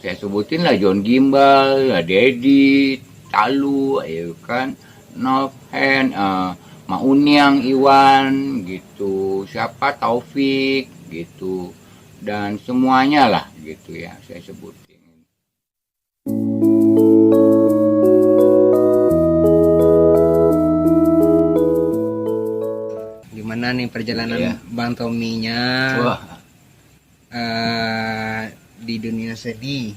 saya sebutin lah John Gimbal, Dedi, Talu, ya kan, Novhen, Mauniang, Iwan, gitu, siapa Taufik, gitu, dan semuanya lah, gitu ya, saya sebutin. Gimana nih perjalanan Iya. Bang Tommy-nya Wah, di dunia seni?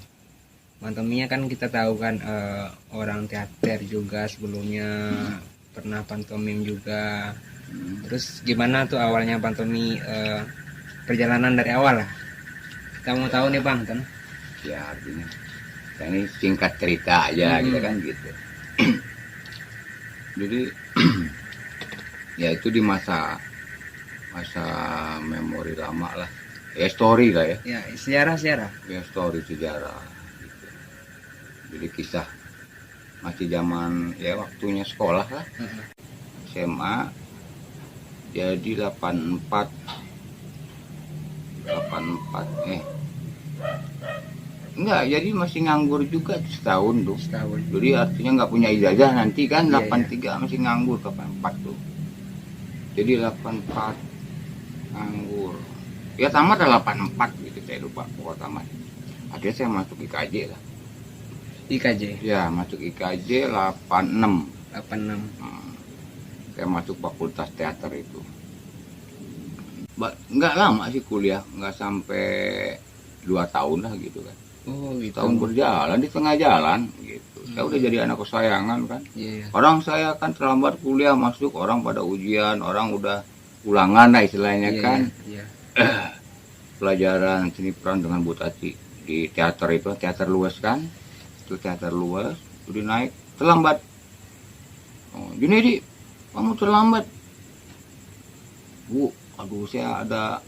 Bang Tommy-nya kan kita tahu kan orang teater juga sebelumnya, pernah pantomim juga. Terus gimana tuh awalnya Bang Tommy, perjalanan dari awal lah? Kita mau tahu nih Bang kan? ya artinya, saya ini singkat cerita aja, gitu kan, gitu. Jadi, ya itu di masa memori lama lah, ya story lah ya. Ya, sejarah. Ya story sejarah gitu. Jadi kisah masih zaman ya waktunya sekolah lah, SMA. Jadi 84 enggak, jadi masih nganggur juga setahun tuh. Jadi artinya nggak punya ijazah nanti kan. 83 masih nganggur, 84 tuh. Jadi 84 nganggur. Ya tamat 84 gitu, saya lupa pokok tamat. Akhirnya saya masuk IKJ lah. IKJ. Ya, masuk IKJ 86. 86. Saya masuk fakultas teater itu. Nggak lama sih kuliah, nggak sampai 2 tahun lah gitu kan. Oh, gitu. Tahun berjalan, di tengah jalan gitu. Saya udah jadi anak kesayangan kan. Iya. Orang saya kan terlambat kuliah masuk, orang pada ujian, orang udah ulangan lah istilahnya kan. Iya. Pelajaran seni peran dengan Bu Tati di teater itu, teater luas kan. Itu teater luas, udah naik, terlambat. Oh, Junedi, kamu terlambat. Bu, aduh saya ada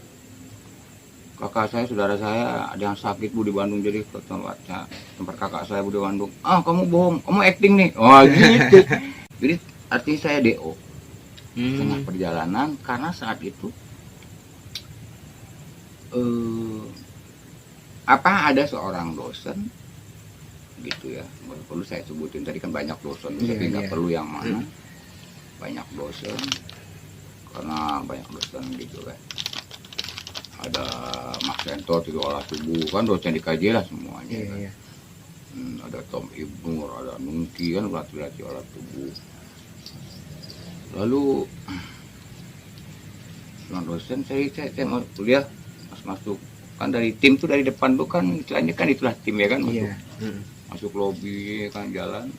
kakak saya, saudara saya ada yang sakit Bu di Bandung, jadi ke tempat kakak saya Bu di Bandung. Ah, kamu bohong, kamu acting nih. Oh gitu. Jadi artinya saya DO tengah perjalanan, karena saat itu ada seorang dosen gitu ya, nggak perlu saya sebutin tadi kan banyak dosen, tapi nggak perlu yang mana. Banyak dosen, karena banyak dosen gitu kan. Ada Mas Sento itu olah tubuh kan, dosen di KJ lah semuanya kan. Ada Tom Ibnur, ada Nungki kan, pelatih olah tubuh. Lalu dengan dosen saya mau kuliah, masuk kan dari tim tuh, dari depan tuh kan istilahnya kan itulah tim ya kan, masuk lobi kan, jalan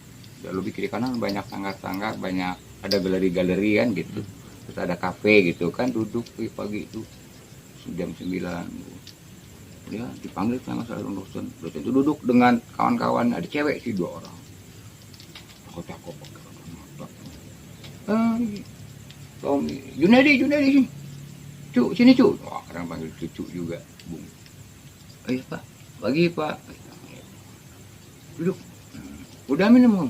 lobi kiri kanan banyak tangga-tangga, banyak ada galeri-galeri kan gitu. Terus ada kafe gitu kan, duduk pagi itu jam 9 ya dipanggil sama salah dosen itu duduk dengan kawan-kawan, ada cewek sih 2 orang, cakep pakai kacamata. Tommy, Junedi sini, Cuk, sini Cuk. Wah, orang panggil cucu juga, Bung. Pak, pagi Pak. Duduk. Udah minum Bang?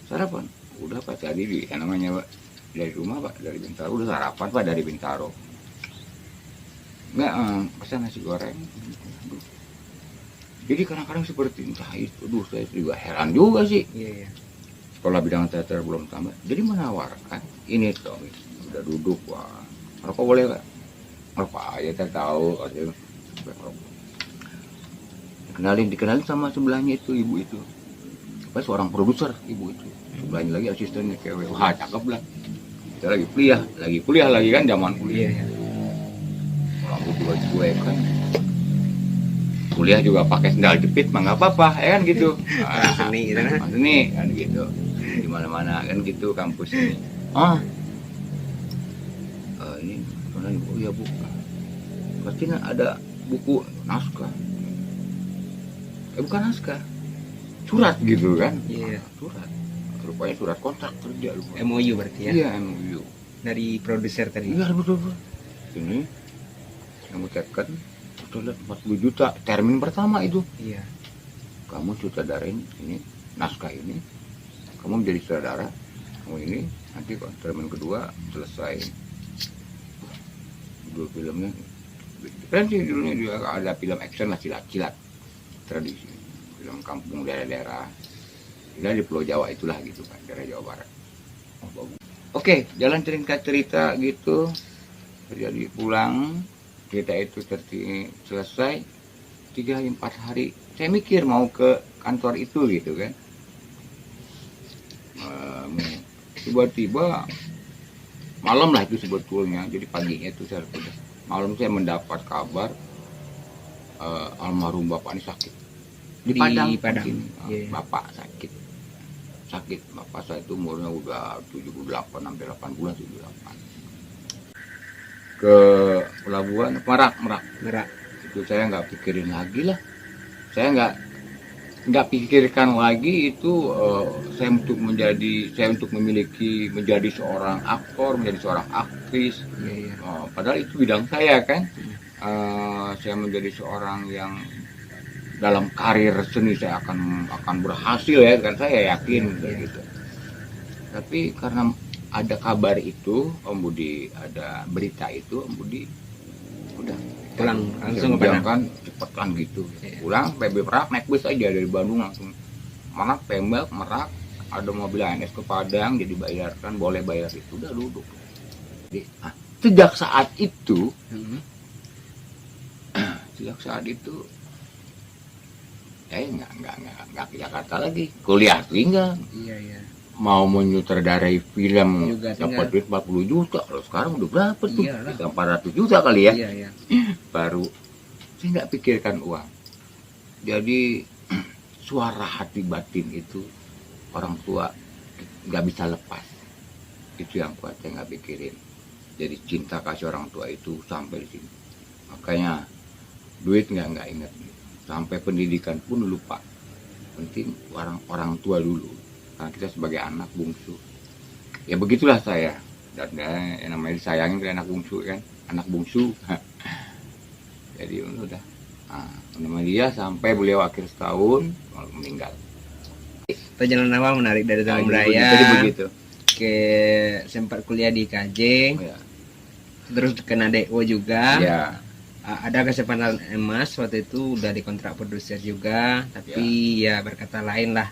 Sarapan? Udah Pak, tadi namanya Pak, dari rumah Pak, dari Bintaro. Udah sarapan Pak dari Bintaro. Enggak, pesan nasi goreng. Jadi kadang-kadang seperti entah itu, saya juga heran juga sih. Sekolah bidang teater belum tambah, jadi menawarkan ini Tommy, udah duduk, wah, rokok boleh Pak? Rokok aja, saya tahu, dikenalin sama sebelahnya itu, ibu itu, apa seorang produser, ibu itu, sebelahnya lagi asistennya cewek, wah cakep lah, kita lagi kuliah lagi kan, zaman kuliah, rambut juga cuek kan, kuliah juga pakai sendal jepit, mah nggak apa-apa, ya kan gitu, seni kan gitu, di mana-mana kan gitu kampus ini. Ini, oh ya Bu, pasti ada buku naskah, bukan naskah, surat gitu kan, surat, rupanya surat kontrak kerja, MOU berarti ya? Iya, MOU dari produser tadi. Iya betul. Ini yang ucapkan sudah 40 juta termin pertama itu. Iya. Kamu sutradarain ini, naskah ini, kamu menjadi sutradara, kamu ini nanti termin kedua selesai. Judul filmnya kan sih, judulnya juga ada film action lah, silat tradisi. film kampung daerah-daerah. Dan di Pulau Jawa itulah gitu kan, daerah Jawa Barat. Oke, jalan cerita gitu. Jadi pulang, cerita itu selesai 3-4 hari. Saya mikir mau ke kantor itu gitu kan. Tiba-tiba malam lah itu sebetulnya. Jadi paginya itu malam saya mendapat kabar almarhum bapak ini sakit di Padang. Bapak sakit bapak saya itu umurnya udah 78 sampai 8 bulan 78. Ke pelabuhan Merak itu saya nggak pikirin lagi lah, saya nggak pikirkan lagi itu saya untuk menjadi seorang aktor, menjadi seorang aktris. Padahal itu bidang saya kan. Saya menjadi seorang yang dalam karir seni saya akan berhasil ya kan, saya yakin gitu. Tapi karena ada kabar itu, Om Budi, ada berita itu, Om Budi udah pulang langsung ke Padang kan, cepetan gitu. Pulang PB Merak, naik bus aja dari Bandung langsung Merak, Tembak, Merak, ada mobil ANS ke Padang, jadi bayarkan, boleh bayar itu, udah duduk. Jadi, sejak saat itu saya nggak ke Jakarta lagi, kuliah tinggal. Mau menyutradarai film dapat duit 40 juta, kalau sekarang udah berapa tuh? 400 juta kali ya. Baru saya nggak pikirkan uang. Jadi suara hati batin itu orang tua nggak bisa lepas. Itu yang kuat, saya nggak pikirin. Jadi cinta kasih orang tua itu sampai di sini. Makanya duit nggak ingat. Sampai pendidikan pun lupa. Penting orang tua dulu. Karena kita sebagai anak bungsu. Ya begitulah saya. Dan yang namanya disayangin kan anak bungsu kan. Anak bungsu. Jadi udah. Nama dia sampai beliau akhir setahun meninggal. Perjalanan awal menarik dari Taman Raya. Jadi begitu. Ke sempat kuliah di KJ. Terus kena DO juga. Ya. Ada kesempatan emas waktu itu udah dikontrak produser juga, tapi ya berkata lain lah,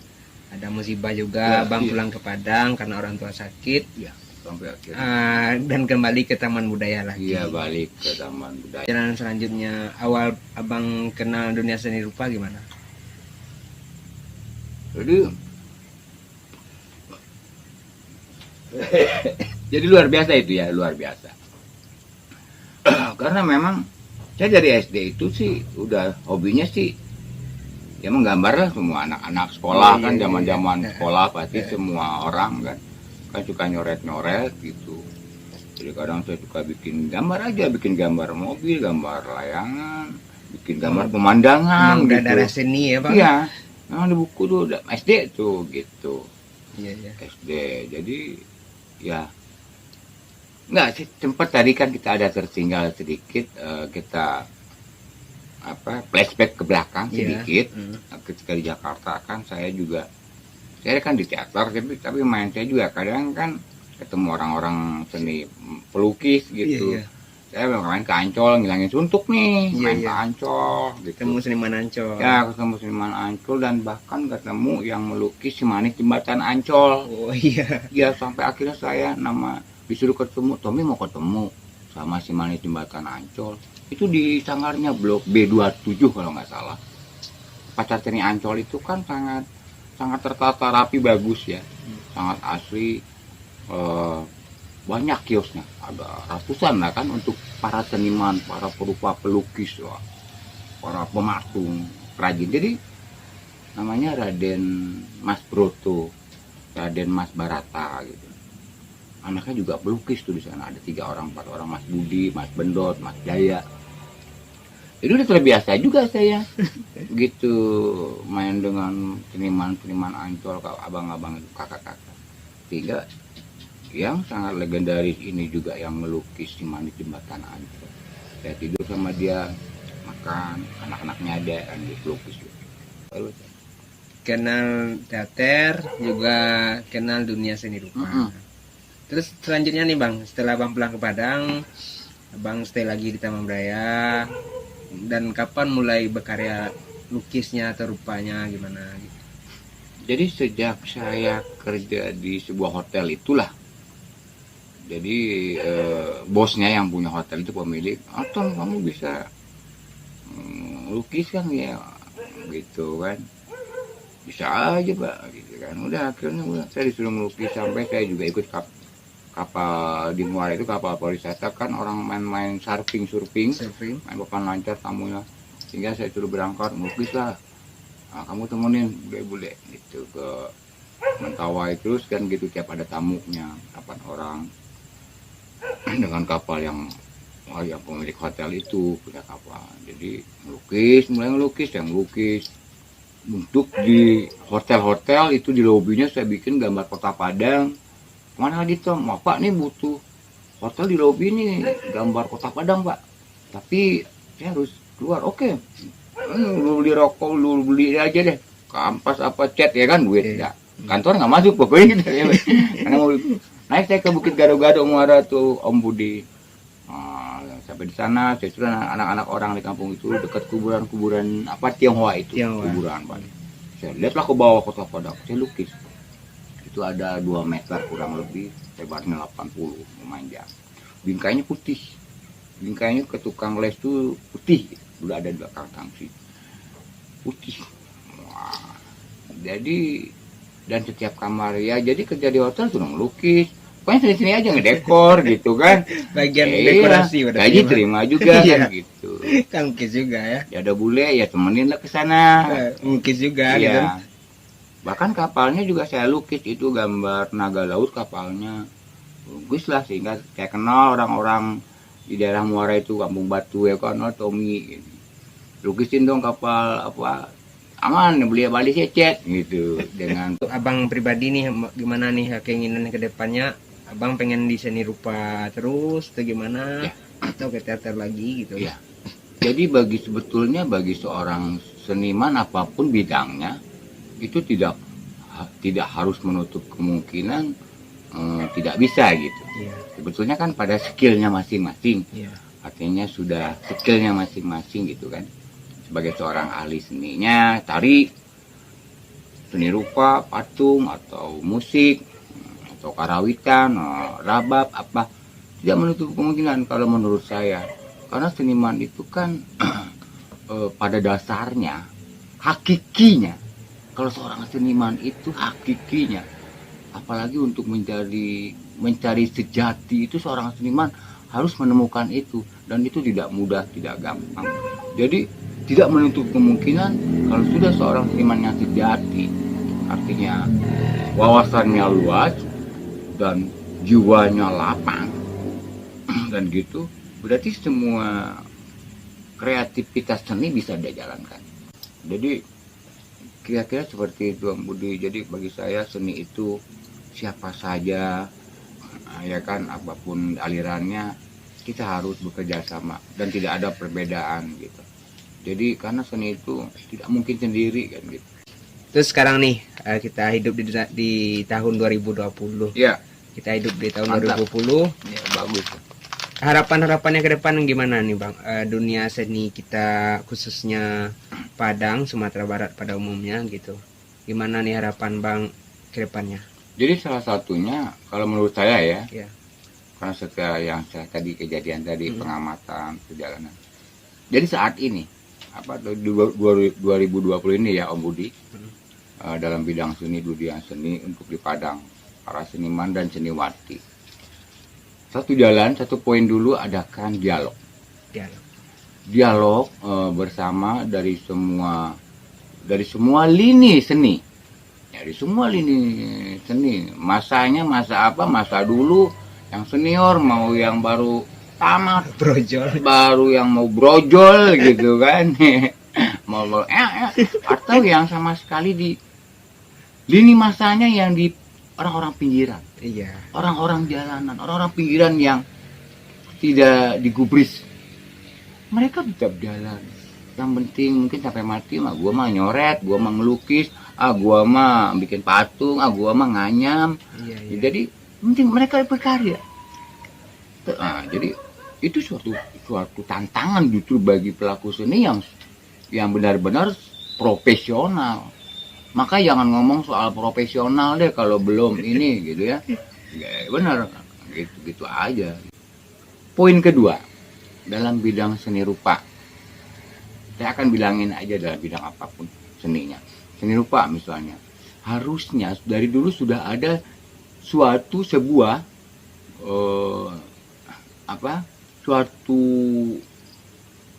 ada musibah juga, Bang pulang ke Padang karena orang tua sakit, sampai akhirnya dan kembali ke Taman Budaya lagi. Balik ke Taman Budaya. Jalan selanjutnya, awal Abang kenal dunia seni rupa gimana? Jadi luar biasa itu ya, luar biasa. Karena memang saya dari SD itu sih udah hobinya sih ya menggambar lah, semua anak-anak sekolah kan, zaman-zaman sekolah pasti semua orang kan suka nyoret-nyoret gitu. Jadi kadang saya suka bikin gambar aja, bikin gambar mobil, gambar layangan, bikin gambar pemandangan gitu. Udah darah seni ya Pak? Iya, memang di buku tuh SD tuh gitu. Iya. SD, jadi ya nggak sih, sempat tadi kan kita ada tertinggal sedikit, kita flashback ke belakang sedikit. Ketika di Jakarta kan saya kan di teater, tapi main saya juga kadang kan ketemu orang-orang seni pelukis gitu. Saya main ke Ancol, ngilangin suntuk nih, main ke Ancol gitu. Ketemu seniman Ancol. Ya, ketemu seniman Ancol dan bahkan ketemu yang melukis si manis jembatan Ancol. Oh iya. Ya, sampai akhirnya saya disuruh ketemu, Tommy mau ketemu sama si manis jembatan Ancol. Itu di sanggarnya blok B27 kalau nggak salah. Pasar seni Ancol itu kan sangat tertata rapi, bagus ya, sangat asli. Banyak kiosnya, ada ratusan lah kan untuk para seniman, para perupa pelukis, para pematung, perajin. Jadi namanya Raden Mas Broto, Raden Mas Barata gitu. Anaknya juga pelukis tuh di sana, ada 3 orang 4 orang, Mas Budi, Mas Bendot, Mas Jaya. Itu udah terbiasa juga saya gitu main dengan seniman Ancol, abang-abang itu, kakak-kakak. 3 yang sangat legendaris ini juga yang melukis si manis jembatan Ancol. Saya tidur sama dia, makan, anak-anaknya ada yang dilukis. Kenal teater, juga kenal dunia seni rupa. Terus selanjutnya nih Bang, setelah Bang pulang ke Padang, Bang stay lagi di Taman Raya, dan kapan mulai berkarya lukisnya atau rupanya gimana gitu. Jadi sejak saya kerja di sebuah hotel itulah, jadi bosnya yang punya hotel itu pemilik, Aton kamu bisa lukis kan ya, gitu kan, bisa aja pak, gitu kan. Udah akhirnya saya disuruh melukis sampai saya juga ikut kapal di Muara itu, kapal pariwisata kan, orang main-main surfing, main papan lancar tamunya, sehingga saya suruh berangkat melukis lah. Nah, kamu temenin bule-bule gitu ke Mentawai terus kan gitu, tiap ada tamunya 8 orang dengan kapal yang pemilik hotel itu punya kapal. Jadi mulai ngelukis, yang melukis untuk di hotel-hotel itu, di lobinya saya bikin gambar kota Padang. Mana lagi Tom, Pak nih butuh hotel di lobi nih gambar kota Padang pak, tapi saya harus keluar. Oke, lu beli rokok, lu beli aja deh, kampas apa cat ya kan, duit ya. Kantor nggak masuk pokoknya gitu ya. Karena mau naik saya ke Bukit Gado-Gado Muara tuh Om Budi. Sampai di sana saya suruh anak-anak orang di kampung itu dekat kuburan apa Tionghoa itu, kuburan pak. Saya lihatlah ke bawah kota Padang, saya lukis. Itu ada 2 meter kurang lebih, lebarnya 80, memanjang. Bingkainya putih, bingkainya ke tukang les tuh putih, udah ada 2 kantang sih putih. Wah, jadi dan setiap kamar ya, jadi kerja di hotel tuh melukis, pokoknya sini-sini aja ngedekor gitu kan. Bagian dekorasi udah gaji terima juga kan gitu. Kan lukis juga ya. Ya ada bule ya temenin lah ke sana. Lukis juga gitu. Bahkan kapalnya juga saya lukis, itu gambar naga laut kapalnya. Lukis lah sehingga saya kenal orang-orang di daerah Muara itu, Kampung Batu ya kan, Tommy. Lukisin dong kapal apa, aman beli saya cat gitu. Dengan abang pribadi nih gimana nih keinginan ke depannya, abang pengen di seni rupa terus atau gimana ya, atau ke teater lagi gitu ya. Jadi sebetulnya bagi seorang seniman apapun bidangnya itu tidak harus menutup kemungkinan tidak bisa gitu ya. Sebetulnya kan pada skillnya masing-masing ya. Artinya sudah skillnya masing-masing gitu kan. Sebagai seorang ahli seninya, tari, seni rupa, patung, atau musik, atau karawitan, rabab, apa, tidak menutup kemungkinan kalau menurut saya. Karena seniman itu kan pada dasarnya, hakikinya, kalau seorang seniman itu hakikinya, apalagi untuk mencari sejati itu, seorang seniman harus menemukan itu, dan itu tidak mudah, tidak gampang. Jadi tidak menutup kemungkinan kalau sudah seorang seniman yang sejati, artinya wawasannya luas dan jiwanya lapang dan gitu, berarti semua kreativitas seni bisa dia jalankan. Jadi kira-kira seperti itu Om Budi. Jadi bagi saya seni itu siapa saja ya kan, apapun alirannya kita harus bekerja sama dan tidak ada perbedaan gitu. Jadi karena seni itu tidak mungkin sendiri kan gitu. Terus sekarang nih kita hidup di tahun 2020. Ya. Kita hidup di tahun Mantap. 2020. Ya, bagus. Harapannya ke depan gimana nih Bang? Dunia seni kita khususnya Padang, Sumatera Barat pada umumnya gitu. Gimana nih harapan Bang ke depannya? Jadi salah satunya kalau menurut saya ya. Karena setelah yang saya tadi kejadian tadi pengamatan perjalanan. Jadi saat ini 2020 ini ya Om Budi, dalam bidang seni, dunia seni untuk di Padang, para seniman dan seniwati, satu poin dulu adakan dialog bersama dari semua lini seni, dari semua lini seni, masanya masa apa, masa dulu yang senior mau yang baru tamat, baru yang mau brojol gitu kan, mau atau yang sama sekali di lini masanya yang di orang-orang pinggiran, orang-orang jalanan, orang-orang pinggiran yang tidak digubris, mereka tetap jalan. Yang penting mungkin sampai mati mah gua mah nyoret, gua mah ngelukis, gua mah bikin patung, gua mah nganyam. Jadi penting mereka berkarya. Jadi itu suatu tantangan justru bagi pelaku seni yang benar-benar profesional. Maka jangan ngomong soal profesional deh kalau belum ini gitu ya. Ya benar, gitu aja. Poin kedua, dalam bidang seni rupa. Saya akan bilangin aja dalam bidang apapun seninya. Seni rupa misalnya, harusnya dari dulu sudah ada sebuah suatu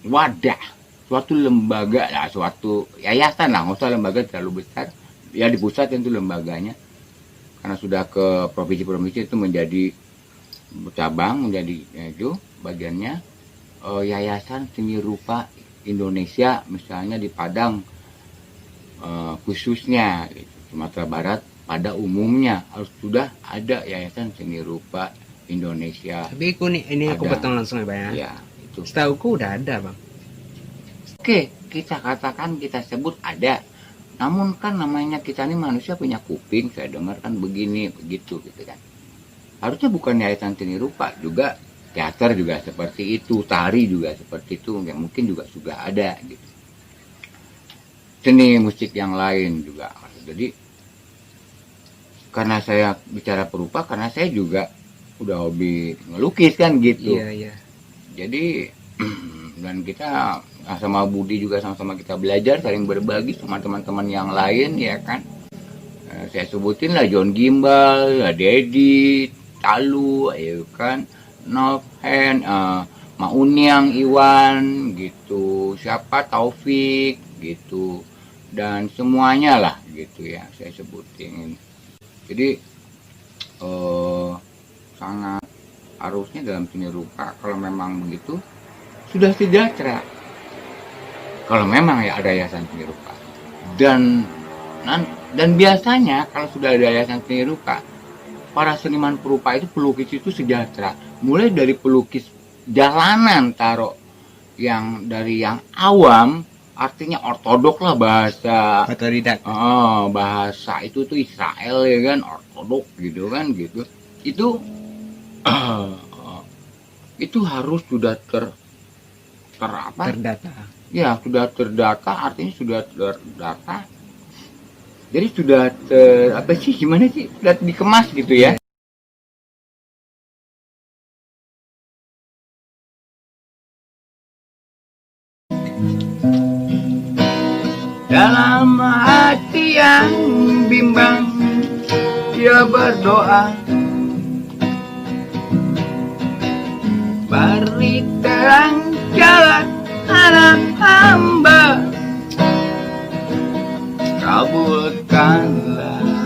wadah, suatu lembaga lah, suatu yayasan lah, nggak usah lembaga terlalu besar. Ya di pusat itu lembaganya, karena sudah ke provinsi-provinsi itu menjadi cabang, menjadi itu bagiannya Yayasan Seni Rupa Indonesia, misalnya di Padang khususnya gitu. Sumatera Barat pada umumnya harus sudah ada Yayasan Seni Rupa Indonesia. Tapi ini aku potong langsung ya Bang ya. Ya, itu. Setauku udah ada Bang. Oke, kita katakan, kita sebut ada. Namun kan namanya kita ini manusia punya kuping, saya dengar kan begini, begitu gitu kan. Harusnya bukan Yayasan Seni Rupa, juga teater juga seperti itu, tari juga seperti itu, yang mungkin juga sudah ada gitu. Seni musik yang lain juga. Jadi karena saya bicara perupa, karena saya juga udah hobi ngelukis kan gitu. Iya. Jadi dan kita sama Budi juga sama-sama kita belajar, saling berbagi sama teman-teman yang lain ya kan. Saya sebutin lah John Gimbal, Dedi, Talu, ya kan, Novhen, Mauniang, Iwan gitu, siapa Taufik gitu, dan semuanya lah gitu ya saya sebutin. Jadi sangat harusnya dalam seni rupa kalau memang begitu sudah sejahtera. Kalau memang ya ada yayasan seni rupa. Dan biasanya kalau sudah ada yayasan seni rupa, para seniman perupa itu, pelukis itu sejahtera. Mulai dari pelukis jalanan taruh yang dari yang awam, artinya ortodok lah bahasa. Otodidak. Bahasa itu tuh Israel ya kan, ortodok gitu kan gitu. Itu harus sudah terdata. Ya, sudah terdata, artinya sudah terdata. Jadi sudah gimana sih? Sudah dikemas gitu ya. Dalam hati yang bimbang, dia berdoa, beri terang jalan anak hamba, kabulkanlah